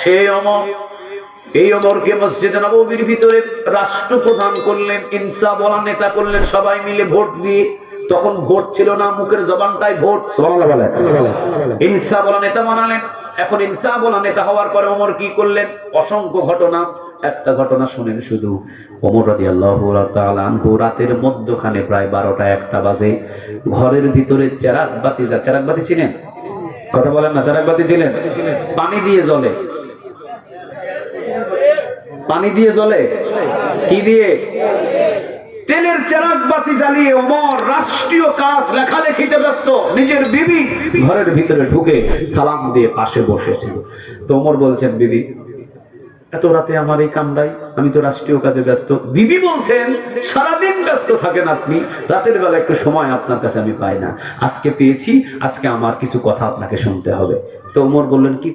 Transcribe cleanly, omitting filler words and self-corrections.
সে ওমর, এই ওমরকে মসজিদে নববীর ভিতরে রাষ্ট্রপ্রধান করলেন, ইনসাফ ওয়ালা নেতা করলেন, সবাই মিলে ভোট দিয়ে। তখন ভোট ছিল না, মুখের জবানটাই ভোট। সুবহানাল্লাহ বলে। ইনসাফ ওয়ালা নেতা বানালেন। এখন ইনসাফ ওয়ালা নেতা হওয়ার পরে ওমর কি করলেন? অসংখ্য ঘটনা, একটা ঘটনা শুনেন শুধু। ওমর রাদিয়াল্লাহু তাআলা আনহু রাতের মধ্যখানে প্রায় 12টা-1টা বাজে ঘরের ভিতরে চেরাগ বাতি, চেরাগ বাতি ছিলেন, কথা বলেন না, চেরাগ বাতি ছিলেন, পানি দিয়ে জ্বলে, পানি দিয়ে জ্বলে, কি দিয়ে? তেলের চেরাগ বাতি জ্বালিয়ে ওমর রাষ্ট্রীয় কাজ লেখালেখিতে ব্যস্ত। নিজের বিবি ঘরের ভিতরে ঢুকে সালাম দিয়ে পাশে বসেছিল। তো ওমর বলছেন, বিবি এত রাতে আমার এই কামড়াই, আমি তো রাষ্ট্রীয় কাজে ব্যস্ত। বিবি বলছেন, সারাদিন ব্যস্ত থাকেন আপনি, রাতের বেলা একটু সময় আপনার কাছে আমি পাই না, আজকে পেয়েছি, আজকে আমার কিছু কথা আপনাকে শুনতে হবে। তো ওমর বললেন, কি